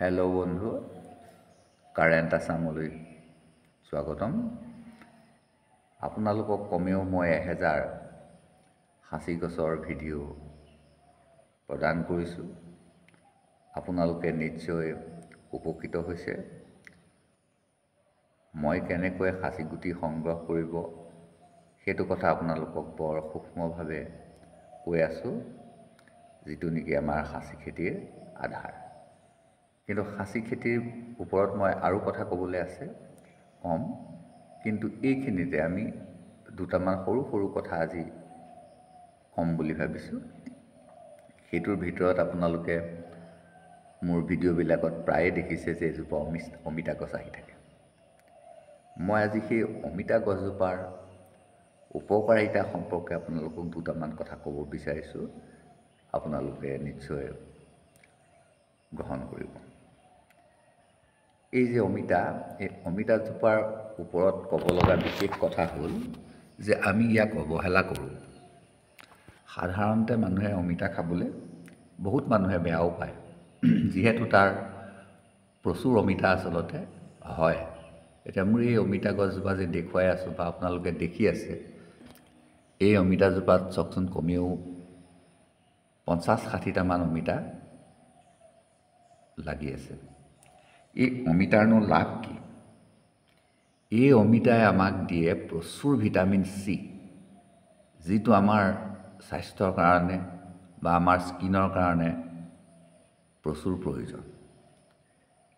Hello' বন্ধু, current আছামলৈ স্বাগতম। আপোনালোকক কমেও মই 1000 সাঁচি গছৰ ভিডিঅ' প্ৰদান কৰিছোঁ। আপোনালোকে নিশ্চয় উপকৃত হৈছে। মই কেনেকৈ সাঁচি গুটি সংগ্ৰহ কৰিব সেইটো কথা আপোনালোকক বৰ সূক্ষ্মভাৱে কৈ আছোঁ, যিটো নেকি আমাৰ সাঁচি খেতিৰ আধাৰ। কিন্তু সাঁচি খেতিৰ ওপৰত মই আৰু কথা ক'বলৈ আছে ক'ম, কিন্তু এইখিনিতে আমি দুটামান সৰু সৰু কথা আজি ক'ম বুলি ভাবিছোঁ। সেইটোৰ ভিতৰত আপোনালোকে মোৰ ভিডিঅ'বিলাকত প্ৰায়ে দেখিছে যে এজোপা অমিতা গছ আহি থাকে। মই আজি সেই অমিতা গছজোপাৰ উপকাৰিতা সম্পৰ্কে আপোনালোকক দুটামান কথা ক'ব বিচাৰিছোঁ, আপোনালোকে নিশ্চয় গ্ৰহণ কৰিব। এই যে এই অমিতাজোপাৰ ওপৰত ক'ব লগা বিশেষ কথা হ'ল যে আমি ইয়াক অৱহেলা কৰোঁ। সাধাৰণতে মানুহে অমিতা খাবলৈ বহুত মানুহে বেয়াও পায়, যিহেতু তাৰ প্ৰচুৰ অমিতা আচলতে হয়। এতিয়া মোৰ এই অমিতা গছজোপা যে দেখুৱাই আছোঁ বা আপোনালোকে দেখি আছে, এই অমিতাজোপাত চাওকচোন কমেও 50-60টামান অমিতা লাগি আছে। এই অমিতাৰনো লাভ কি? এই অমিতাই আমাক দিয়ে প্ৰচুৰ ভিটামিন চি, যিটো আমাৰ স্বাস্থ্যৰ কাৰণে বা আমাৰ স্কিনৰ কাৰণে প্ৰচুৰ প্ৰয়োজন।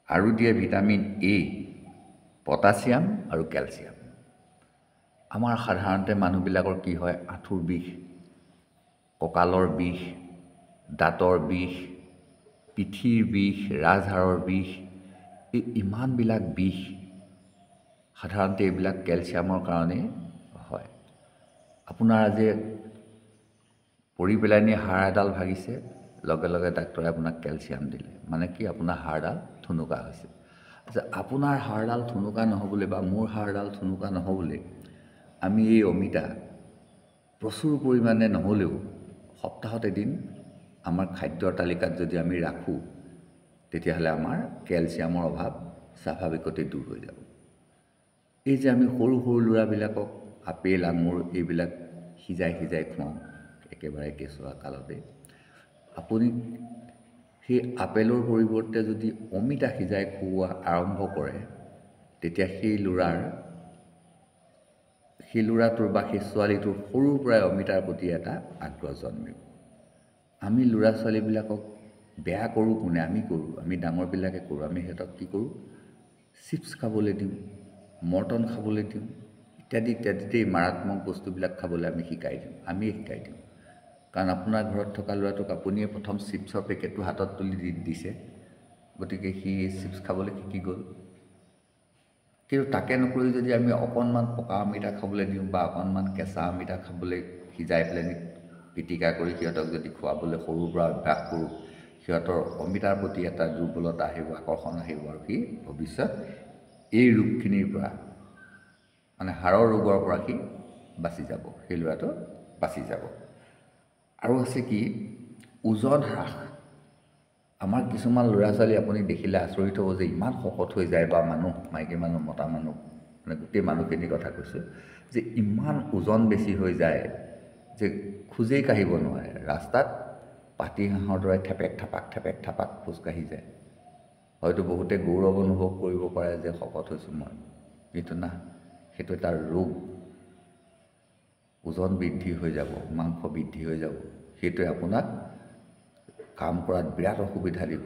আৰু দিয়ে ভিটামিন এ, পটাছিয়াম আৰু কেলছিয়াম। আমাৰ সাধাৰণতে মানুহবিলাকৰ কি হয়, আঁঠুৰ বিষ, কঁকালৰ বিষ, দাঁতৰ বিষ, পিঠিৰ বিষ, ৰাজহাড়ৰ বিষ, এই ইমানবিলাক বিষ সাধাৰণতে এইবিলাক কেলছিয়ামৰ কাৰণেই হয়। আপোনাৰ আজি পৰি পেলাই নি হাড় এডাল ভাগিছে, লগে লগে ডাক্তৰে আপোনাক কেলছিয়াম দিলে, মানে কি আপোনাৰ হাড়ডাল থুনুকা হৈছে। আপোনাৰ হাড়ডাল থুনুকা নহ'বলৈ বা মোৰ হাড়ডাল থুনুকা নহ'বলৈ আমি এই অমিতা প্ৰচুৰ পৰিমাণে নহ'লেও সপ্তাহত এদিন আমাৰ খাদ্যৰ তালিকাত যদি আমি ৰাখোঁ, তেতিয়াহ'লে আমাৰ কেলছিয়ামৰ অভাৱ স্বাভাৱিকতে দূৰ হৈ যাব। এই যে আমি সৰু সৰু ল'ৰাবিলাকক আপেল, আঙুৰ এইবিলাক সিজাই খুৱাওঁ একেবাৰে কেঁচুৱা কালতে, আপুনি সেই আপেলৰ পৰিৱৰ্তে যদি অমিতা সিজাই খুওৱা আৰম্ভ কৰে, তেতিয়া সেই ল'ৰাটোৰ বা সেই ছোৱালীটোৰ সৰুৰ পৰাই অমিতাৰ প্ৰতি এটা আগ্ৰহ জন্মিব। আমি ল'ৰা ছোৱালীবিলাকক বেয়া কৰোঁ কোনে? আমি কৰোঁ, আমি ডাঙৰবিলাকে কৰোঁ। আমি সিহঁতক কি কৰোঁ? চিপছ খাবলৈ দিওঁ, মৰ্টন খাবলৈ দিওঁ, ইত্যাদি ইত্যাদি মাৰাত্মক বস্তুবিলাক খাবলৈ আমি শিকাই দিওঁ। কাৰণ আপোনাৰ ঘৰত থকা ল'ৰাটোক আপুনিয়ে প্ৰথম চিপছৰ পেকেটটো হাতত তুলি দিছে, গতিকে সি চিপছ খাবলৈ শিকি গ'ল। কিন্তু তাকে নকৰি যদি আমি অকণমান পকা অমিতা খাবলৈ দিওঁ বা অকণমান কেঁচা অমিতা খাবলৈ সিজাই পেলাই পিটিকা কৰি সিহঁতক যদি খুৱাবলৈ সৰুৰ পৰা অভ্যাস কৰোঁ, সিহঁতৰ অমিতাৰ প্ৰতি এটা দুৰ্বলতা আহিব, আকৰ্ষণ আহিব, আৰু সি ভৱিষ্যত এই ৰোগখিনিৰ পৰা, মানে হাড়ৰ ৰোগৰ পৰা সি বাচি যাব, সেই ল'ৰাটো বাচি যাব। আৰু আছে কি? ওজন হ্ৰাস। আমাৰ কিছুমান ল'ৰা ছোৱালী আপুনি দেখিলে আচৰিত হ'ব যে ইমান শকত হৈ যায়, বা মাইকী মানুহ, মতা মানুহ, মানে গোটেই মানুহখিনিৰ কথা কৈছোঁ, যে ইমান ওজন বেছি হৈ যায় যে খোজেই কাঢ়িব নোৱাৰে। ৰাস্তাত পাতিহাঁহৰ দৰে থেপেক থাপাক খোজকাঢ়ি যায়। হয়তো বহুতে গৌৰৱ অনুভৱ কৰিব পাৰে যে শকত হৈছোঁ মই, কিন্তু না, সেইটো এটা ৰোগ। ওজন বৃদ্ধি হৈ যাব, মাংস বৃদ্ধি হৈ যাব, সেইটোৱে আপোনাক কাম কৰাত বিৰাট অসুবিধা দিব।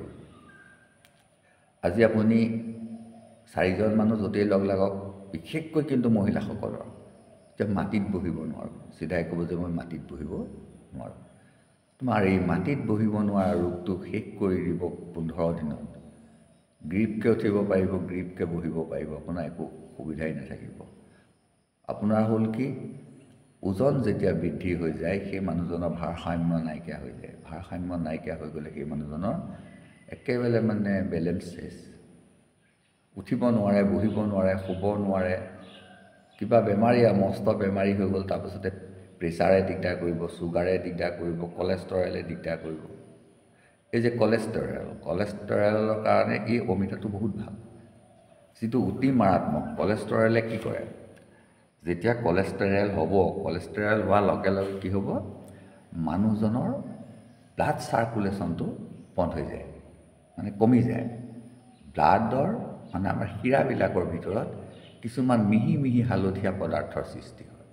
আজি আপুনি 4জন মানুহ য'তেই লগ লাগক, বিশেষকৈ কিন্তু মহিলাসকলৰ, যে মাটিত বহিব নোৱাৰোঁ, চিধাই ক'ব যে মই মাটিত বহিব নোৱাৰোঁ। তোমাৰ এই মাটিত বহিব নোৱাৰা ৰোগটো শেষ কৰি দিব 15 দিনত। গ্ৰীপকৈ উঠিব পাৰিব, গ্ৰীপকৈ বহিব পাৰিব, আপোনাৰ একো সুবিধাই নাথাকিব। আপোনাৰ হ'ল কি? ওজন যেতিয়া বৃদ্ধি হৈ যায়, সেই মানুহজনৰ ভাৰসাম্য নাইকিয়া হৈ যায়। ভাৰসাম্য নাইকিয়া হৈ গ'লে সেই মানুহজনৰ একেবাৰে মানে বেলেঞ্চলেছ, উঠিব নোৱাৰে, বহিব নোৱাৰে, শুব নোৱাৰে, কিবা মস্ত বেমাৰী হৈ গ'ল, তাৰপিছতে প্ৰেছাৰে দিগদাৰ কৰিব, চুগাৰে দিগদাৰ কৰিব, কলেষ্ট্ৰৰেলে দিগদাৰ কৰিব। এই যে কলেষ্টৰেলৰ কাৰণে এই অমিতাটো বহুত ভাল, যিটো অতি মাৰাত্মক। কলেষ্টৰেলে কি কৰে, যেতিয়া কলেষ্টৰেল হ'ব, কলেষ্টৰেল হোৱাৰ লগে লগে কি হ'ব, মানুহজনৰ ব্লাড চাৰ্কুলেশ্যনটো বন্ধ হৈ যায়, মানে কমি যায়। ব্লাডৰ মানে আমাৰ শিৰাবিলাকৰ ভিতৰত কিছুমান মিহি মিহি হালধীয়া পদাৰ্থৰ সৃষ্টি হয়।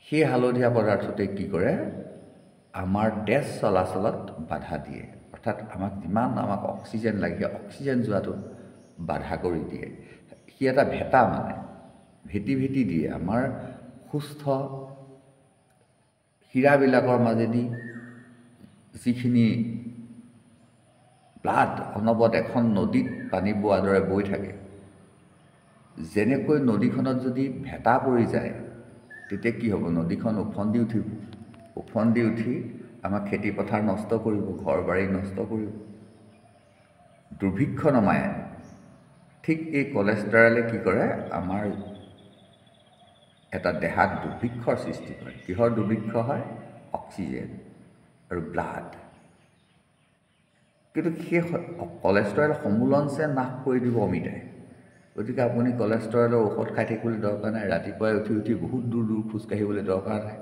সেই হালধীয়া পদাৰ্থটোৱে কি কৰে, আমাৰ তেজ চলাচলত বাধা দিয়ে, অৰ্থাৎ আমাক অক্সিজেন লাগে, অক্সিজেন যোৱাটো বাধা কৰি দিয়ে। সি এটা ভেটা, মানে ভেটি দিয়ে আমাৰ সুস্থ শিৰাবিলাকৰ মাজেদি যিখিনি ব্লাড অনবৰত এখন নদীত পানী বোৱাৰ দৰে বৈ থাকে, যেনেকৈ নদীখনত যদি ভেটা পৰি যায় তেতিয়া কি হ'ব, নদীখন ওফন্দি উঠি আমাৰ খেতিপথাৰ নষ্ট কৰিব, ঘৰ বাৰী নষ্ট কৰিব, দুৰ্ভিক্ষ নমাই আনে। ঠিক এই কলেষ্টৰেলে কি কৰে, আমাৰ এটা দেহাত দুৰ্ভিক্ষৰ সৃষ্টি কৰে। কিহৰ দুৰ্ভিক্ষ হয়? অক্সিজেন আৰু ব্লাড। কিন্তু সেই কলেষ্টৰেল সমূলনচে নাশ কৰি দিব অমিতাই। গতিকে আপুনি কলেষ্টৰেলৰ ঔষধ খাই থাকিবলৈ দৰকাৰ নাই, ৰাতিপুৱাই উঠি বহুত দূৰ খোজকাঢ়িবলৈ দৰকাৰ নাই,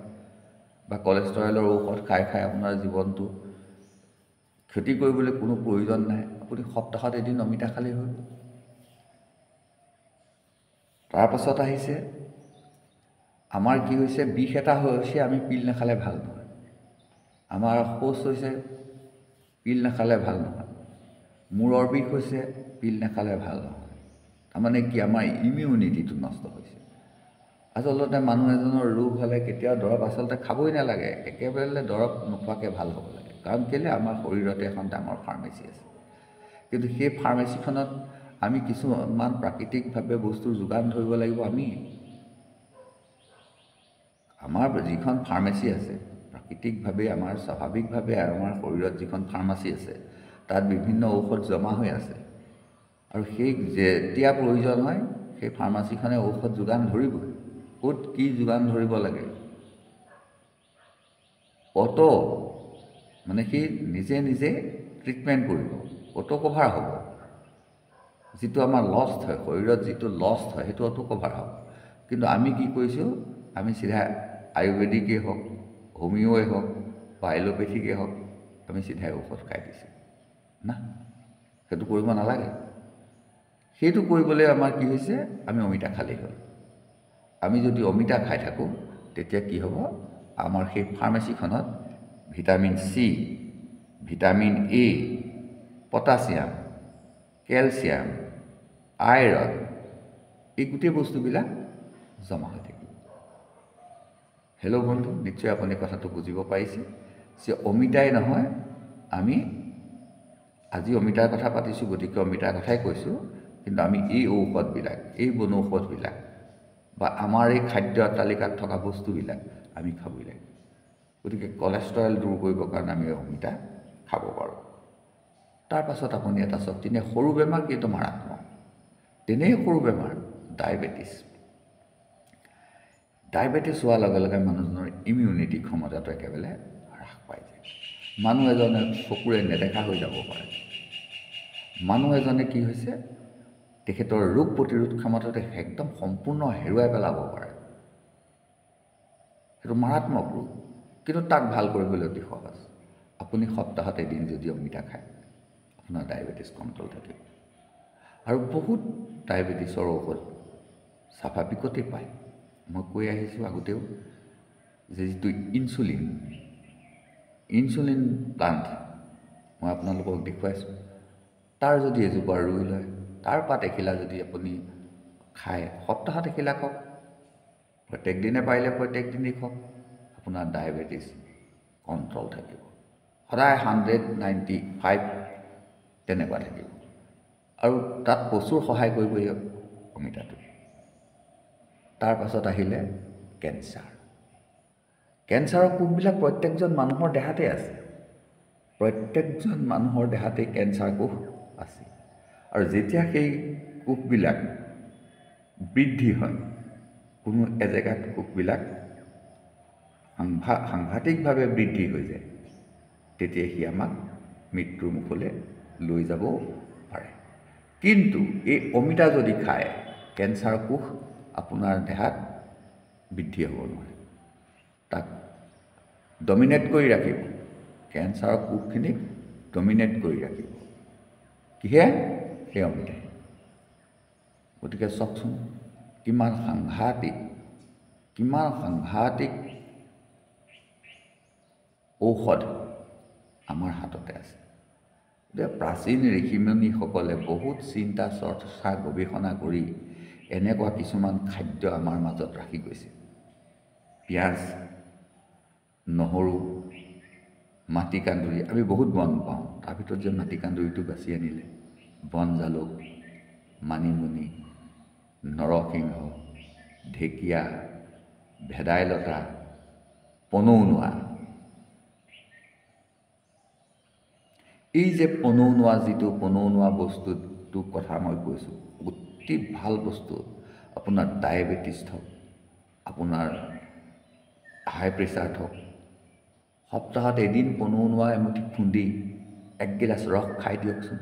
বা কলেষ্টৰেলৰ ঔষধ খাই আপোনাৰ জীৱনটো ক্ষতি কৰিবলৈ কোনো প্ৰয়োজন নাই। আপুনি সপ্তাহত এদিন অমিতা খালেই হৈ গ'ল। তাৰপাছত আহিছে, আমাৰ কি হৈছে, বিষ এটা হৈছে, আমি পিল নাখালে ভাল নহয়। আমাৰ শৌচ হৈছে, পিল নাখালে ভাল নহয়। মূৰৰ বিষ হৈছে, পিল নাখালে ভাল নহয়। তাৰমানে কি, আমাৰ ইমিউনিটিটো নষ্ট হৈছে। আচলতে মানুহ এজনৰ ৰোগ হ'লে কেতিয়াও দৰৱ আচলতে খাবই নালাগে, একেবাৰে দৰৱ নোখোৱাকৈ ভাল হ'ব লাগে। কাৰণ কেলৈ, আমাৰ শৰীৰতে এখন ডাঙৰ ফাৰ্মেচী আছে। কিন্তু সেই ফাৰ্মেচীখনত আমি কিছুমান প্ৰাকৃতিকভাৱে বস্তুৰ যোগান ধৰিব লাগিব। আমাৰ যিখন ফাৰ্মেচী আছে, প্ৰাকৃতিকভাৱে আমাৰ স্বাভাৱিকভাৱে আমাৰ শৰীৰত যিখন ফাৰ্মাচী আছে, তাত বিভিন্ন ঔষধ জমা হৈ আছে, আৰু সেই যেতিয়া প্ৰয়োজন হয় সেই ফাৰ্মাচীখনে ঔষধ যোগান ধৰিবই। ক'ত কি যোগান ধৰিব লাগে, মানে সি নিজে ট্ৰিটমেণ্ট কৰিব, অটো কভাৰ হ'ব। যিটো আমাৰ লষ্ট হয়, শৰীৰত যিটো লষ্ট হয়, সেইটো অটো কভাৰ হ'ব। কিন্তু আমি কি কৰিছোঁ, আমি চিধা আয়ুৰ্বেদিকেই হওক, হোমিঅ'ই হওক বা এলোপেথিকেই হওক, আমি চিধাই ঔষধ খাই দিছোঁ না। সেইটো কৰিব নালাগে। সেইটো কৰিবলৈ আমাৰ কি হৈছে, আমি অমিতা খালেই হ'ল। আমি যদি অমিতা খাই থাকোঁ তেতিয়া কি হ'ব, আমাৰ সেই ফাৰ্মেচীখনত vitamin C, vitamin A, potassium, calcium, iron, এই গোটেই বস্তুবিলাক জমা হৈ থাকিব। হেল্ল' বন্ধু, নিশ্চয় আপুনি কথাটো বুজিব পাৰিছে যে অমিতাই নহয়, আমি আজি অমিতাৰ কথা পাতিছোঁ, গতিকে অমিতাৰ কথাই কৈছোঁ, কিন্তু আমি এই ঔষধবিলাক, এই বনৌষধবিলাক বা আমাৰ এই খাদ্য তালিকাত থকা বস্তুবিলাক আমি খাবই লাগে। গতিকে কলেষ্টৰেল দূৰ কৰিবৰ কাৰণে আমি অমিতা খাব পাৰোঁ। তাৰপাছত আপুনি এটা চাওক, তেনে সৰু বেমাৰ কিন্তু মাৰাত্মক। তেনেই সৰু বেমাৰ ডায়েবেটিছ হোৱাৰ লগে লগে মানুহজনৰ ইমিউনিটি ক্ষমতাটো একেবাৰে হ্ৰাস পাই যায়। মানুহ এজনে চকুৰে নেদেখা হৈ যাব পাৰে। মানুহ এজনে কি হৈছে, তেখেতৰ ৰোগ প্ৰতিৰোধ ক্ষমতাটো একদম সম্পূৰ্ণ হেৰুৱাই পেলাব পাৰে। সেইটো মাৰাত্মক ৰোগ, কিন্তু তাক ভাল কৰিবলৈ অতি সহজ। আপুনি সপ্তাহত এদিন যদি অমিতা খায়, আপোনাৰ ডায়েবেটিছ কণ্ট্ৰল থাকিব। আৰু বহুত ডায়েবেটিছৰ ঔষধ স্বাভাৱিকতে পায়। মই কৈ আহিছোঁ আগতেও যে যিটো ইনচুলিন প্লাণ্ট মই আপোনালোকক দেখুৱাইছোঁ, তাৰ যদি এজোপা ৰুই লয়, তাৰ পাত এখিলা যদি আপুনি খায়, সপ্তাহত এখিলা খাওক, প্ৰত্যেক দিনে পাৰিলে প্ৰত্যেক দিনেই খাওক, আপোনাৰ ডায়েবেটিছ কণ্ট্ৰল থাকিব। সদায় 195 তেনেকুৱা থাকিব। আৰু তাত প্ৰচুৰ সহায় কৰিব অমিতাটোৱে। তাৰপাছত আহিলে কেঞ্চাৰৰ কোষবিলাক প্ৰত্যেকজন মানুহৰ দেহাতে আছে। প্ৰত্যেকজন মানুহৰ দেহাতে কেঞ্চাৰ কোষ আছে। আৰু যেতিয়া সেই কোষবিলাক বৃদ্ধি হয়, কোনো এজেগাত কোষবিলাক সাংঘাতিকভাৱে বৃদ্ধি হৈ যায়, তেতিয়া সি আমাক মৃত্যুৰ মুখলৈ লৈ যাবও পাৰে। কিন্তু এই অমিতা যদি খায় কেঞ্চাৰ কোষ আপোনাৰ দেহাত বৃদ্ধি হ'ব নোৱাৰে, তাক ডমিনেট কৰি ৰাখিব, কেঞ্চাৰৰ কোষখিনিক ডমিনেট কৰি ৰাখিব। কিহে? সেই অমিতাই। গতিকে চাওকচোন কিমান সাংঘাতিক ঔষধ আমাৰ হাততে আছে। গতিকে প্ৰাচীন ঋষিমুনিসকলে বহুত চিন্তা চৰ্চা গৱেষণা কৰি এনেকুৱা কিছুমান খাদ্য আমাৰ মাজত ৰাখি গৈছে। পিঁয়াজ, নহৰু, মাটিকান্দুৰী, আমি বহুত বন পাওঁ, তাৰ ভিতৰত যে মাটিকান্দুৰীটো বাছি আনিলে, বন জালুক, মানিমুনি, নৰসিংহ, ঢেকীয়া, ভেদাইলতা, পনৌনোৱা, এই যে পনৌনোৱা বস্তুটোৰ কথা মই কৈছোঁ, অতি ভাল বস্তু। আপোনাৰ ডায়েবেটিছ হওক, আপোনাৰ হাই প্ৰেছাৰ হওক, সপ্তাহত এদিন পনৌনোৱা এমুঠি খুন্দি 1 গিলাচ ৰস খাই দিয়কচোন।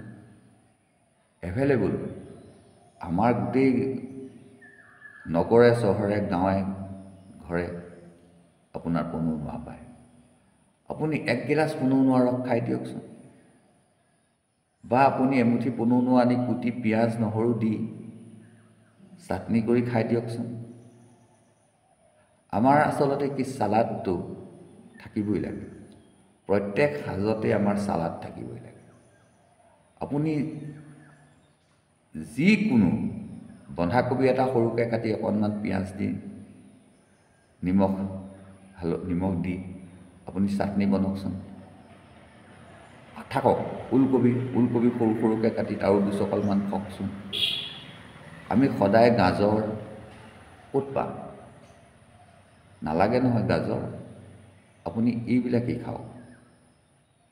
এভেইলেবল আমাৰ গোটেই নগৰে চহৰে গাঁৱে ঘৰে আপোনাৰ পনৌনোৱা পায়। আপুনি 1 গিলাচ পনৌনোৱা ৰস খাই দিয়কচোন, বা আপুনি এমুঠি পনৌনোৱা আনি কুটি পিঁয়াজ নহৰু দি চাটনি কৰি খাই দিয়কচোন। আমাৰ আচলতে কি চালাডটো থাকিবই লাগে, প্ৰত্যেক সাজতে আমাৰ চালাড থাকিবই লাগে। আপুনি যিকোনো বন্ধাকবি এটা সৰুকৈ কাটি অকণমান পিঁয়াজ দি নিমখ দি আপুনি চাটনি বনাওকচোন, থাকক। ওলকবি সৰু সৰুকৈ কাটি তাৰো দুচকলমান খাওকচোন। আমি সদায় গাজৰ ক'ত পাম? নালাগে নহয় গাজৰ, আপুনি এইবিলাকেই খাওক।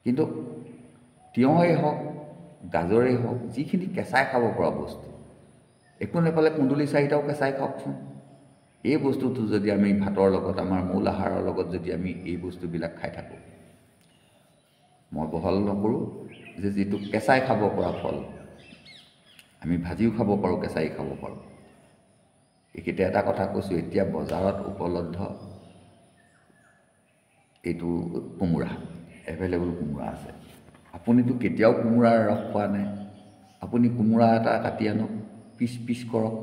কিন্তু তিয়ঁহেই হওক, গাজৰেই হওক, যিখিনি কেঁচাই খাব পৰা বস্তু, একো নেপালে কুন্দুলি 4টাও কেঁচাই খাওকচোন। এই বস্তুটো যদি আমি ভাতৰ লগত, আমাৰ মূল আহাৰৰ লগত যদি আমি এই বস্তুবিলাক খাই থাকোঁ, মই বহল নকৰোঁ যে যিটো কেঁচাই খাব পৰা ফল, আমি ভাজিও খাব পাৰোঁ, কেঁচাই খাব পাৰোঁ। এইকেইটা এটা কথা কৈছোঁ, এতিয়া বজাৰত উপলব্ধ এইটো কোমোৰা, এভেইলেবল কোমোৰা আছে। আপুনিতো কেতিয়াও কোমোৰাৰ ৰস খোৱা নাই। আপুনি কোমোৰা এটা কাটি আনক, পিচ কৰক,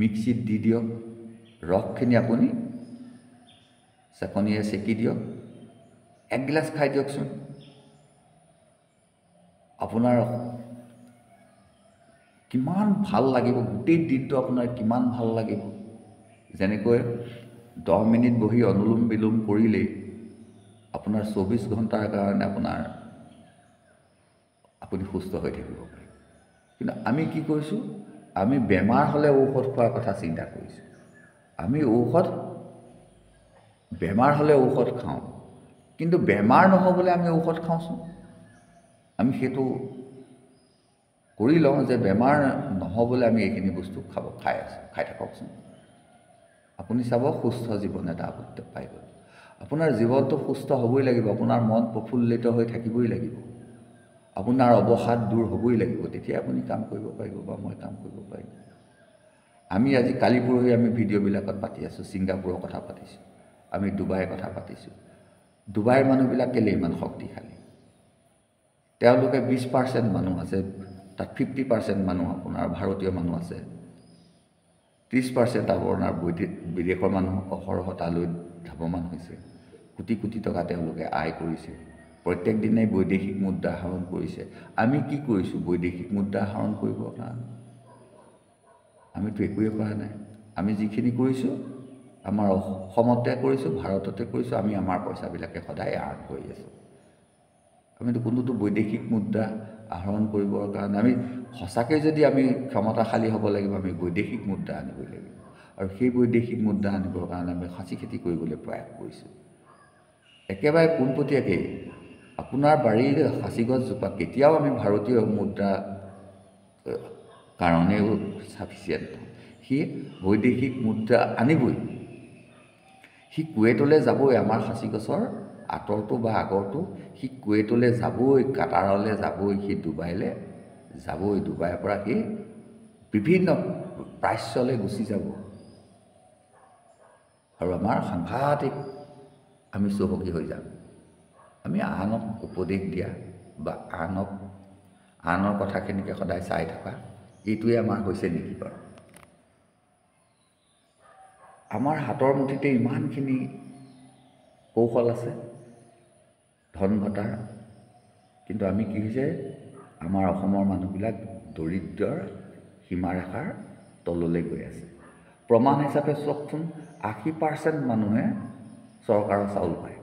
মিক্সিত দি দিয়ক, ৰসখিনি আপুনি চেকনিয়ে চেকি দিয়ক, 1 গিলাচ খাই দিয়কচোন। আপোনাৰ কিমান ভাল লাগিব, গোটেই দিনটো আপোনাৰ কিমান ভাল লাগিব। যেনেকৈ 10 মিনিট বহি অনুলোম বিলোম কৰিলেই আপোনাৰ 24 ঘণ্টাৰ কাৰণে আপুনি সুস্থ হৈ থাকিব পাৰে। কিন্তু আমি কি কৰিছোঁ? আমি বেমাৰ হ'লে ঔষধ খোৱাৰ কথা চিন্তা কৰিছোঁ। আমি বেমাৰ হ'লে ঔষধ খাওঁ, কিন্তু বেমাৰ নহ'বলৈ আমি ঔষধ খাওঁচোন। আমি সেইটো কৰি লওঁ যে বেমাৰ নহ'বলৈ আমি এইখিনি বস্তু খাই থাককচোন। আপুনি চাব সুস্থ জীৱন এটা আপুনি পাই গ'ল। আপোনাৰ জীৱনটো সুস্থ হ'বই লাগিব, আপোনাৰ মন প্ৰফুল্লিত হৈ থাকিবই লাগিব, আপোনাৰ অৱসাদ দূৰ হ'বই লাগিব, তেতিয়া আপুনি কাম কৰিব পাৰিব বা মই কাম কৰিব পাৰিম। আমি আজি কালি পৰহি আমি ভিডিঅ'বিলাকত পাতি আছোঁ, ছিংগাপুৰৰ কথা পাতিছোঁ, আমি ডুবাইৰ কথা পাতিছোঁ। ডুবাইৰ মানুহবিলাক কেলৈ ইমান শক্তিশালী? তেওঁলোকে 20% মানুহ আছে, তাত 50% মানুহ আপোনাৰ ভাৰতীয় মানুহ আছে, 30% আপোনাৰ বিদেশৰ মানুহ অহৰহ তালৈ ধাৱমান হৈছে। কোটি কোটি টকা তেওঁলোকে আয় কৰিছে, প্ৰত্যেক দিনাই বৈদেশিক মুদ্ৰা আহৰণ কৰিছে। আমি কি কৰিছোঁ বৈদেশিক মুদ্ৰা আহৰণ কৰিবৰ কাৰণে? আমিতো একোৱে কৰা নাই। আমি যিখিনি কৰিছোঁ আমাৰ অসমতে কৰিছোঁ, ভাৰততে কৰিছোঁ, আমি আমাৰ পইচাবিলাকে সদায় আৰ্ণ কৰি আছোঁ। আমিতো কোনোতো বৈদেশিক মুদ্ৰা আহৰণ কৰিবৰ কাৰণে, আমি সঁচাকৈ যদি আমি ক্ষমতাশালী হ'ব লাগিব, আমি বৈদেশিক মুদ্ৰা আনিবই লাগিব। আৰু সেই বৈদেশিক মুদ্ৰা আনিবৰ কাৰণে আমি সাঁচি খেতি কৰিবলৈ প্ৰয়াস কৰিছোঁ। একেবাৰে পোনপটীয়াকৈ আপোনাৰ বাৰীৰ সাঁচি গছজোপা কেতিয়াও আমি ভাৰতীয় মুদ্ৰা কাৰণেও চাফিচিয়েণ্ট, সি বৈদেশিক মুদ্ৰা আনিবই। সি কুৱেইটলৈ যাবই, আমাৰ সাঁচি গছৰ আঁতৰটো বা আগৰটো সি কুৱেইটলৈ যাবই, কাটাৰলৈ যাবই, সি ডুবাইলৈ যাবই, ডুবাইৰ পৰা সি বিভিন্ন প্ৰাচ্যলৈ গুচি যাব। আৰু আমাৰ সাংঘাতিক আমি চহকী হৈ যাম। আমি আনক উপদেশ দিয়া বা আনৰ কথাখিনিকে সদায় চাই থকা, এইটোৱে আমাৰ হৈছে নেকি বাৰু? আমাৰ হাতৰ মুঠিতে ইমানখিনি কৌশল আছে ধন ঘটাৰ, কিন্তু আমি কি হৈছে, আমাৰ অসমৰ মানুহবিলাক দৰিদ্ৰৰ সীমাৰেখাৰ তললৈ গৈ আছে। প্ৰমাণ হিচাপে চাওকচোন, 80% মানুহে চৰকাৰৰ চাউল পায়।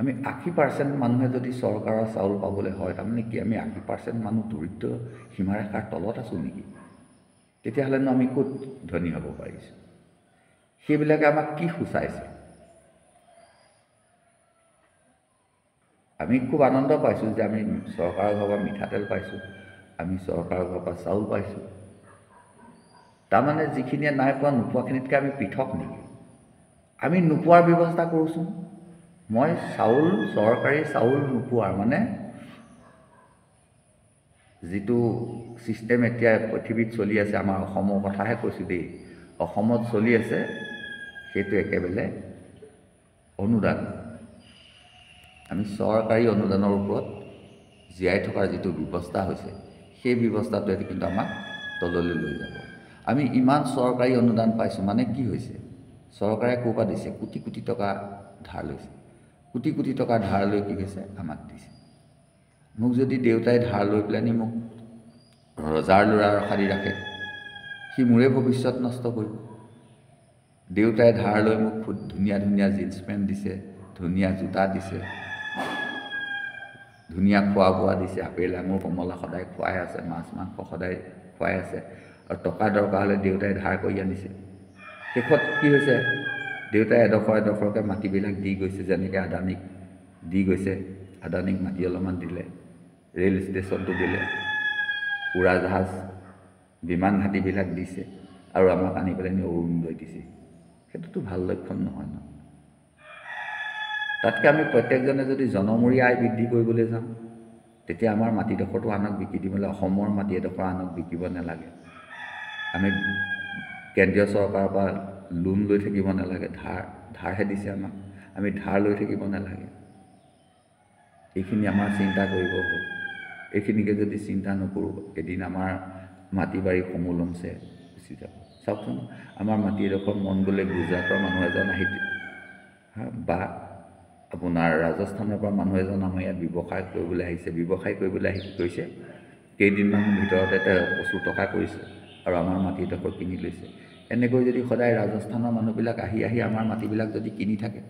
আমি 80% মানুহে যদি চৰকাৰৰ চাউল পাবলৈ হয়, তাৰমানে কি আমি 80% মানুহ দৰিদ্ৰ সীমাৰেখাৰ তলত আছোঁ নেকি? তেতিয়াহ'লেনো আমি ক'ত ধনী হ'ব পাৰিছোঁ? সেইবিলাকে আমাক কি সূচাইছে? আমি খুব আনন্দ পাইছোঁ যে আমি চৰকাৰৰ ঘৰৰ পৰা মিঠাতেল পাইছোঁ, আমি চৰকাৰৰ ঘৰৰ পৰা চাউল পাইছোঁ। তাৰমানে যিখিনিয়ে নাই পোৱা, নোপোৱাখিনিতকৈ আমি পৃথক নেকি? আমি নোপোৱাৰ ব্যৱস্থা কৰোঁচোন। মই চৰকাৰী চাউল নোপোৱাৰ মানে যিটো ছিষ্টেম এতিয়া পৃথিৱীত চলি আছে, আমাৰ অসমৰ কথাহে কৈছোঁ দেই, অসমত চলি আছে, সেইটো একেবাৰে অনুদান। আমি চৰকাৰী অনুদানৰ ওপৰত জীয়াই থকাৰ যিটো ব্যৱস্থা হৈছে, সেই ব্যৱস্থাটোৱে কিন্তু আমাক তললৈ লৈ যাব। আমি ইমান চৰকাৰী অনুদান পাইছোঁ, মানে কি হৈছে? চৰকাৰে ক'ৰ পৰা দিছে? কোটি কোটি টকা ধাৰ লৈছে। কোটি কোটি টকা ধাৰ লৈ কি হৈছে? আমাক দিছে। মোক যদি দেউতাই ধাৰ লৈ পেলানি মোক ৰজাৰ ল'ৰাৰ সাৰি ৰাখে, সি মোৰে ভৱিষ্যত নষ্ট কৰিব। দেউতাই ধাৰ লৈ মোক খুব ধুনীয়া ধুনীয়া জিন্স পেণ্ট দিছে, ধুনীয়া জোতা দিছে, ধুনীয়া খোৱা বোৱা দিছে, আপেল আঙুৰ কমলা সদায় খুৱাই আছে, মাছ মাংস সদায় খুৱাই আছে, আৰু টকা দৰকাৰ হ'লে দেউতাই ধাৰ কৰি আনিছে। শেষত কি হৈছে? দেউতাই এডোখৰ এডোখৰকৈ মাটিবিলাক দি গৈছে, যেনেকৈ আদানীক দি গৈছে। আদানীক মাটি অলপমান দিলে, ৰেল ষ্টেচনটো দিলে, উৰাজাহাজ বিমান ঘাটিবিলাক দিছে, আৰু আমাক আনি পেলাই অৰুণোদয় দিছে। সেইটোতো ভাল লক্ষণ নহয় ন। তাতকৈ আমি প্ৰত্যেকজনে যদি জনমূৰি আয় বৃদ্ধি কৰিবলৈ যাওঁ, তেতিয়া আমাৰ মাটিডোখৰটো আনক বিকি দিবলৈ, অসমৰ মাটি এডোখৰ আনক বিকিব নালাগে। আমি কেন্দ্ৰীয় চৰকাৰৰ পৰা লোন লৈ থাকিব নালাগে, ধাৰহে দিছে আমাক, আমি ধাৰ লৈ থাকিব নালাগে। এইখিনি আমাৰ চিন্তা কৰিব হ'ল। এইখিনিকে যদি চিন্তা নকৰোঁ, এদিন আমাৰ মাটি বাৰী সমূলমছে গুচি যাব। চাওকচোন, আমাৰ মাটি এডোখৰ মন গ'লে গুজৰাটৰ মানুহ এজন আহি বা আপোনাৰ ৰাজস্থানৰ পৰা মানুহ এজন আমাৰ ইয়াত ব্যৱসায় কৰিবলৈ আহিছে, ব্যৱসায় কৰিবলৈ আহি কি কৰিছে, কেইদিনমানৰ ভিতৰতে প্ৰচুৰ টকা কৰিছে আৰু আমাৰ মাটি এডোখৰ কিনি লৈছে। এনেকৈ যদি সদায় ৰাজস্থানৰ মানুহবিলাক আহি আহি আমাৰ মাটিবিলাক যদি কিনি থাকে,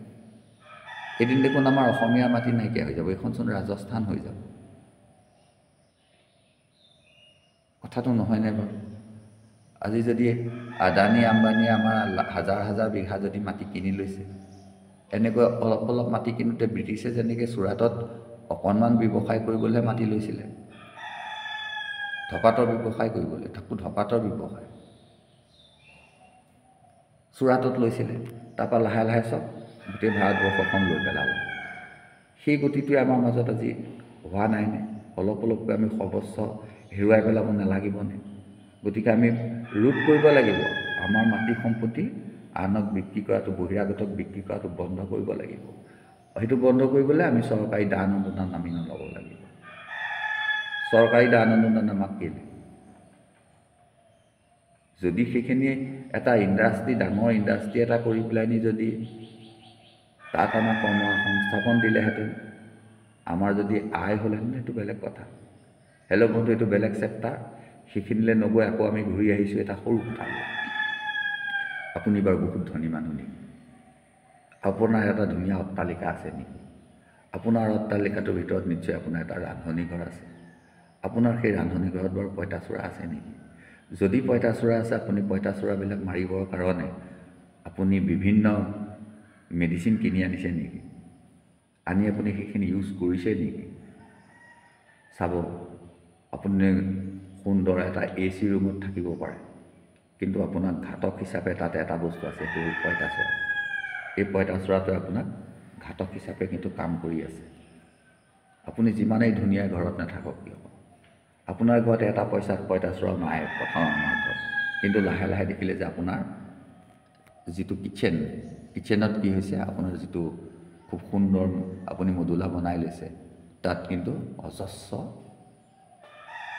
এদিন দেখোন আমাৰ অসমীয়া মাটি নাইকিয়া হৈ যাব, এইখনচোন ৰাজস্থান হৈ যাব। কথাটো নহয়নে বাৰু? আজি যদি আদানী আম্বানীয়ে আমাৰ হাজাৰ হাজাৰ বিঘা যদি মাটি কিনি লৈছে, এনেকৈ অলপ অলপ মাটি কিনোতে ব্ৰিটিছে যেনেকৈ চুৰাটত অকণমান ব্যৱসায় কৰিবলৈহে মাটি লৈছিলে, ধপাতৰ ব্যৱসায় কৰিবলৈ, তাকো ধপাতৰ ব্যৱসায় চুৰাটত লৈছিলে। তাৰপৰা লাহে লাহে চব গোটেই ভাৰতবৰ্ষখন লৈ পেলালে। সেই গতিটোৱে আমাৰ মাজত আজি হোৱা নাইনে? অলপ অলপকৈ আমি সৰ্বস্ব হেৰুৱাই পেলাব নালাগিবনে? গতিকে আমি ৰোধ কৰিব লাগিব। আমাৰ মাটি সম্পত্তি আনক বিক্ৰী কৰাটো, বহিৰাগতক বিক্ৰী কৰাটো বন্ধ কৰিব লাগিব। সেইটো বন্ধ কৰিবলৈ আমি চৰকাৰী দান অনুদান আমি নল'ব লাগিব। চৰকাৰী দান অনুদান আমাক কেলে? যদি সেইখিনি এটা ইণ্ডাষ্ট্ৰি, ডাঙৰ ইণ্ডাষ্ট্ৰি এটা কৰি পেলাই যদি তাত আমাক কৰ্ম সংস্থাপন দিলেহেঁতেন, আমাৰ যদি আয় হ'লহেঁতেন, সেইটো বেলেগ কথা। হেল্ল' বন্ধু, এইটো বেলেগ চেপ্টাৰ। সেইখিনিলৈ নগৈ আকৌ আমি ঘূৰি আহিছোঁ এটা সৰু কথা। আপুনি বাৰু বহুত ধনী মানুহ নেকি? আপোনাৰ এটা ধুনীয়া অট্টালিকা আছে নেকি? আপোনাৰ অট্টালিকাটোৰ ভিতৰত নিশ্চয় আপোনাৰ এটা ৰান্ধনি ঘৰ আছে। আপোনাৰ সেই ৰান্ধনি ঘৰত বাৰু পঁইতাচোৰা আছে নেকি? যদি পঁইতাচোৰা আছে, আপুনি পঁইতাচোৰাবিলাক মাৰিবৰ কাৰণে আপুনি বিভিন্ন মেডিচিন কিনি আনিছে নেকি? আনি আপুনি সেইখিনি ইউজ কৰিছে নেকি? চাব, আপুনি সুন্দৰ এটা AC ৰুমত থাকিব পাৰে, কিন্তু আপোনাক ঘাতক হিচাপে তাতে এটা বস্তু আছে, সেইটো হ'ল পঁইতাচোৰা। এই পঁইতাচোৰাটোৱে আপোনাক ঘাতক হিচাপে কিন্তু কাম কৰি আছে। আপুনি যিমানেই ধুনীয়া ঘৰত নাথাকক কিয়, আপোনাৰ ঘৰত এটা পঁইতাচোৰা নাই প্ৰথম আমাৰ ঘৰত, কিন্তু লাহে লাহে দেখিলে যে আপোনাৰ যিটো কিটচেনত কি হৈছে, আপোনাৰ যিটো খুব সুন্দৰ আপুনি মডুলা বনাই লৈছে, তাত কিন্তু অজস্ৰ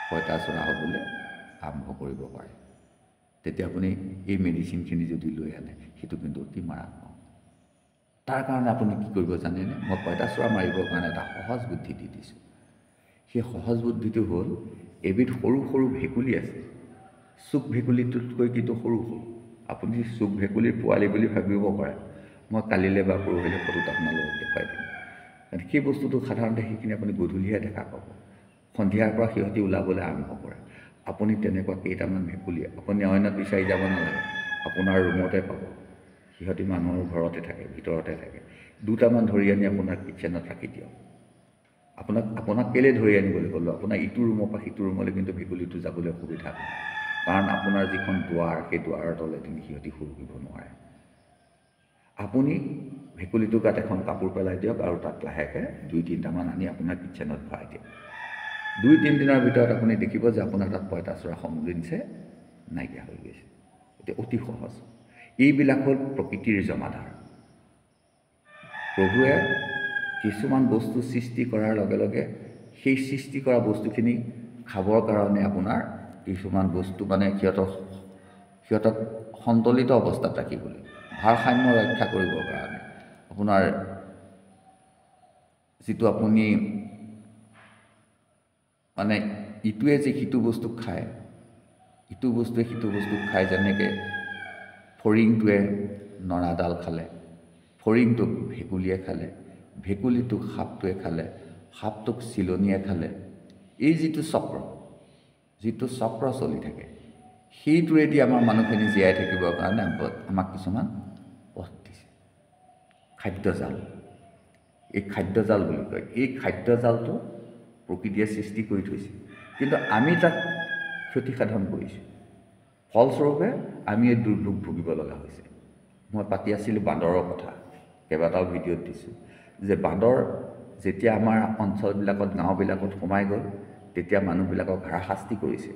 পঁইতাচোৰা হ'বলৈ আৰম্ভ কৰিব পাৰে। তেতিয়া আপুনি এই মেডিচিনখিনি যদি লৈ আনে, সেইটো কিন্তু অতি মাৰাত্মক। তাৰ কাৰণে আপুনি কি কৰিব জানেনে? মই পঁইতাচোৰা মাৰিবৰ কাৰণে এটা সহজ বুদ্ধি দি দিছোঁ। সেই সহজ বুদ্ধিটো হ'ল, এবিধ সৰু সৰু ভেকুলী আছে, চুক ভেকুলীটোতকৈ কিন্তু সৰু সৰু। আপুনি চুক ভেকুলীৰ পোৱালি বুলি ভাবিব পাৰে। মই কালিলৈ বা পৰহিলৈ ফটোত আপোনালোকক দেখুৱাই দিম। কাৰণ সেই বস্তুটো সাধাৰণতে সেইখিনি আপুনি গধূলিহে দেখা পাব। সন্ধিয়াৰ পৰা সিহঁতি ওলাবলৈ আৰম্ভ কৰে। আপুনি তেনেকুৱা কেইটামান ভেকুলী আপুনি অন্যত বিচাৰি যাব নালাগে, আপোনাৰ ৰুমতে পাব। সিহঁতি মানুহৰ ঘৰতে থাকে, ভিতৰতে থাকে। দুটামান ধৰি আনি আপোনাৰ কিটচেনত ৰাখি দিয়ক। আপোনাক কেলৈ ধৰি আনিবলৈ ক'লোঁ, আপোনাৰ ইটো ৰুমৰ পৰা সিটো ৰুমলৈ কিন্তু ভেকুলীটো যাবলৈ অসুবিধা হয়। কাৰণ আপোনাৰ যিখন দুৱাৰ, সেই দুৱাৰৰ তলেদি সিহঁতি সুৰকিব নোৱাৰে। আপুনি ভেকুলীটোৰ গাত এখন কাপোৰ পেলাই দিয়ক আৰু তাত লাহেকৈ 2-3টামান আনি আপোনাৰ কিটচেনত ভৰাই দিয়ক। 2-3 দিনৰ ভিতৰত আপুনি দেখিব যে আপোনাৰ তাত পঁইতাচোৰা সমুদিনছে নাইকিয়া হৈ গৈছে। এতিয়া অতি সহজ। এইবিলাক হ'ল প্ৰকৃতিৰ জমাধাৰ। প্ৰভুৱে কিছুমান বস্তু সৃষ্টি কৰাৰ লগে লগে সেই সৃষ্টি কৰা বস্তুখিনি খাবৰ কাৰণে আপোনাৰ কিছুমান বস্তু মানে সিহঁতক সন্তুলিত অৱস্থাত ৰাখিবলৈ, ভাৰসাম্য ৰক্ষা কৰিবৰ কাৰণে আপোনাৰ যিটো আপুনি মানে ইটোৱে যে সিটো বস্তু খায়, ইটো বস্তুৱে সিটো বস্তুক খায়। যেনেকৈ ফৰিংটোৱে নৰাডাল খালে, ফৰিংটোক ভেকুলীয়ে খালে, ভেকুলীটোক সাপটোৱে খালে, সাপটোক চিলনীয়ে খালে। এই যিটো চক্ৰ চলি থাকে, সেইটোৱেদি আমাৰ মানুহখিনি জীয়াই থাকিবৰ কাৰণে আমাক কিছুমান পথ দিছে। খাদ্যজাল, এই খাদ্যজাল বুলি কয়। এই খাদ্যজালটো প্ৰকৃতিয়ে সৃষ্টি কৰি থৈছে, কিন্তু আমি তাক ক্ষতিসাধন কৰিছোঁ। ফলস্বৰূপে আমি এই দুৰ্ভোগ ভুগিব লগা হৈছে। মই পাতি আছিলোঁ বান্দৰৰ কথা, কেইবাটাও ভিডিঅ'ত দিছোঁ যে বান্দৰ যেতিয়া আমাৰ অঞ্চলবিলাকত, গাঁওবিলাকত সোমাই গ'ল, তেতিয়া মানুহবিলাকক হাৰাশাস্তি কৰিছে।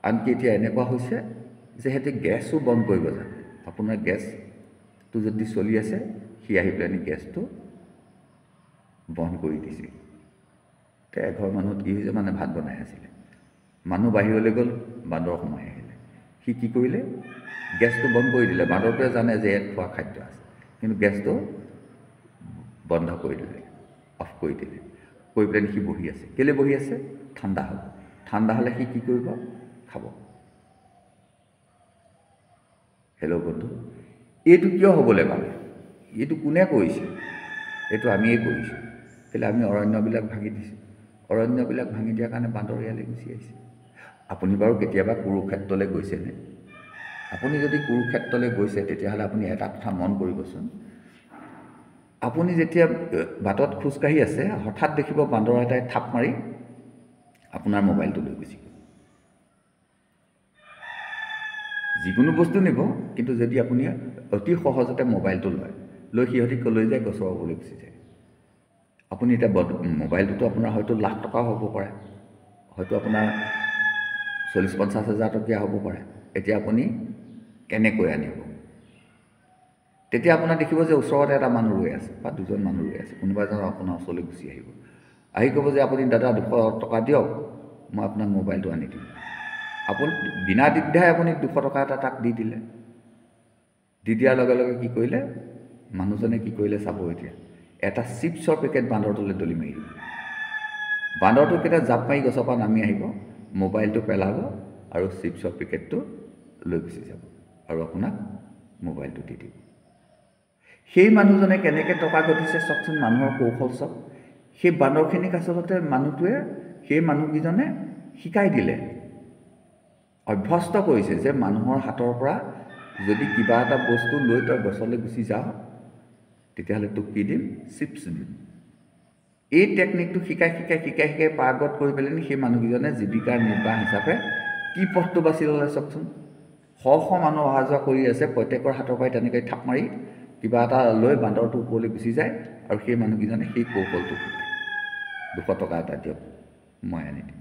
আনকি এতিয়া এনেকুৱা হৈছে যে সিহঁতে গেছো বন্ধ কৰিব জানে। আপোনাৰ গেছটো যদি চলি আছে, সি আহি পেলাই গেছটো বন্ধ কৰি দিছে। এতিয়া এঘৰ মানুহত কি হৈছে, মানে ভাত বনাই আছিলে, মানুহ বাহিৰলৈ গ'ল, বান্দৰ সোমাই আহিলে। সি কি কৰিলে, গেছটো বন্ধ কৰি দিলে। বান্দৰটোৱে জানে যে ইয়াত খোৱা খাদ্য আছে, কিন্তু গেছটো বন্ধ কৰি দিলে, অফ কৰি দিলে। কৰি পেলাই সি বহি আছে। কেলৈ বহি আছে? ঠাণ্ডা হ'ব। ঠাণ্ডা হ'লে সি কি কৰিব? খাব। হেল্ল' বন্ধু, এইটো কিয় হ'বলৈ পালে? এইটো কোনে কৰিছে? এইটো আমিয়ে কৰিছোঁ। কেলৈ? আমি অৰণ্যবিলাক ভাঙি দিছোঁ। অৰণ্যবিলাক ভাঙি দিয়াৰ কাৰণে বান্দৰ ইয়ালৈ গুচি আহিছে। আপুনি বাৰু কেতিয়াবা কুৰুক্ষেত্ৰলৈ গৈছেনে? আপুনি যদি কুৰুক্ষেত্ৰলৈ গৈছে, তেতিয়াহ'লে আপুনি এটা কথা মন কৰিবচোন। আপুনি যেতিয়া বাটত খোজকাঢ়ি আছে, হঠাৎ দেখিব বান্দৰ এটাই থাপ মাৰি আপোনাৰ মোবাইলটো লৈ গুচি গ'ল। যিকোনো বস্তু নিব, কিন্তু যদি আপুনি অতি সহজতে মোবাইলটো লৈ সিহঁতি ক'লৈ যায়? গছৰ ওপৰলৈ গুচি যায়। আপুনি এতিয়া মোবাইলটোতো আপোনাৰ হয়তো লাখ টকাও হ'ব পাৰে, হয়তো আপোনাৰ 40-50 হাজাৰ টকীয়া হ'ব পাৰে। এতিয়া আপুনি কেনেকৈ আনিব? তেতিয়া আপোনাৰ দেখিব যে ওচৰতে এটা মানুহ ৰৈ আছে বা দুজন মানুহ ৰৈ আছে। কোনোবা এজন আপোনাৰ ওচৰলৈ গুচি আহিব, আহি ক'ব যে আপুনি দাদা 200 টকা দিয়ক, মই আপোনাক মোবাইলটো আনি দিম। আপুনি বিনা দ্বিধাই আপুনি 200 টকা এটা তাক দি দিলে। দি দিয়াৰ লগে লগে কি কৰিলে মানুহজনে? কি কৰিলে চাব এতিয়া, এটা চিপছৰ পেকেট বান্দৰটোলৈ দলি মাৰি দিব। বান্দৰটো কেতিয়া জাপ মাৰি গছৰ পৰা নামি আহিব, মোবাইলটো পেলাব আৰু চিপছৰ পেকেটটো লৈ গুচি যাব আৰু আপোনাক মোবাইলটো দি দিব। সেই মানুহজনে কেনেকৈ টকা ঘটিছে চাওকচোন, মানুহৰ কৌশল চাওক। সেই বান্দৰখিনিক আচলতে সেই মানুহকেইজনে শিকাই দিলে, অভ্যস্ত কৰিছে যে মানুহৰ হাতৰ পৰা যদি কিবা এটা বস্তু লৈ তই গছলৈ গুচি যাওঁ, তেতিয়াহ'লে তোক কি দিম? চিপছ দিম। এই টেকনিকটো শিকাই পাৰ্গত কৰি পেলাই সেই মানুহকেইজনে জীৱিকাৰ নিৰ্বাহ হিচাপে কি পথটো বাছি ল'লে চাওকচোন। শ মানুহ অহা যোৱা কৰি আছে, প্ৰত্যেকৰ হাতৰ পৰাই তেনেকৈ থাপ মাৰি কিবা এটা লৈ বান্দৰটো ওপৰলৈ গুচি যায় আৰু সেই মানুহকেইজনে সেই কৌশলটো শিকায়। 200 টকা এটা দিয়ক মই আনি দিম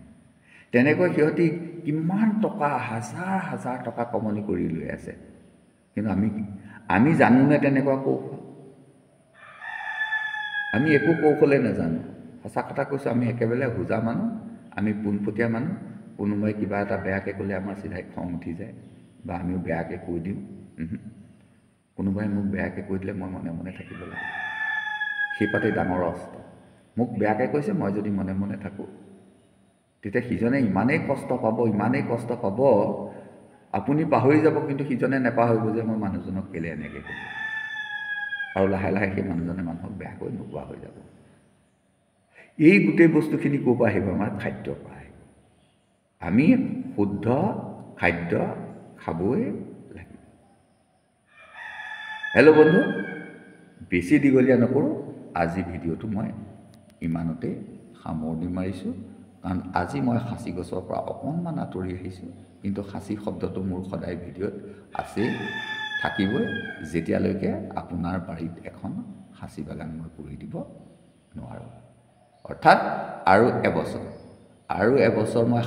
তেনেকৈ সিহঁতি কিমান টকা হাজাৰ হাজাৰ টকা কমনি কৰি লৈ আছে কিন্তু আমি জানোনে তেনেকুৱা কৌশল আমি একো কৌশলে নাজানো সঁচা কথা কৈছোঁ আমি একেবাৰে হোজা মানুহ আমি পোনপটীয়া মানুহ কোনোবাই কিবা এটা বেয়াকৈ ক'লে আমাৰ চিধাই খং উঠি যায় বা আমিও বেয়াকৈ কৈ দিওঁ কোনোবাই মোক বেয়াকৈ কৈ দিলে মই মনে মনে থাকিব লাগে সেই পাতে ডাঙৰ অস্ত্ৰ মোক বেয়াকৈ কৈছে মই যদি মনে মনে থাকোঁ তেতিয়া সিজনে ইমানেই কষ্ট পাব আপুনি পাহৰি যাব কিন্তু সিজনে নেপাহৰিব যে মই মানুহজনক কেলে এনেকৈ ক'লোঁ আৰু লাহে লাহে সেই মানুহজনে মানুহক বেয়াকৈ নোকোৱা হৈ যাব এই গোটেই বস্তুখিনি ক'ৰ পৰা আহিব আমাৰ খাদ্যৰ পৰা আহিব আমি শুদ্ধ খাদ্য খাবই লাগিব হেল্ল' বন্ধু বেছি দীঘলীয়া নকৰোঁ আজি ভিডিঅ'টো মই ইমানতে সামৰণি মাৰিছোঁ কাৰণ আজি মই সাঁচি গছৰ পৰা অকণমান আঁতৰি আহিছোঁ কিন্তু সাঁচি শব্দটো মোৰ সদায় ভিডিঅ'ত আছেই থাকিবই যেতিয়ালৈকে আপোনাৰ বাৰীত এখন সাঁচি বাগান মই কৰি দিব নোৱাৰোঁ অৰ্থাৎ আৰু এবছৰ মই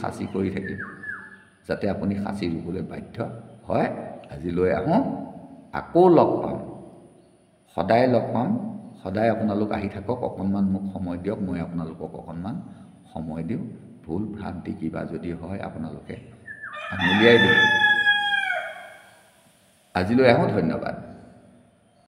সাঁচি কৰি থাকিম যাতে আপুনি সাঁচি ৰুবলৈ বাধ্য হয় আজিলৈ আহোঁ আকৌ লগ পাম সদায় লগ পাম সদায় আপোনালোক আহি থাকক অকণমান মোক সময় দিয়ক মই আপোনালোকক অকণমান সময় দিওঁ ভুল ভ্ৰান্তি কিবা যদি হয় আপোনালোকে আঙুলিয়াই দিব আজিলৈ আহোঁ ধন্যবাদ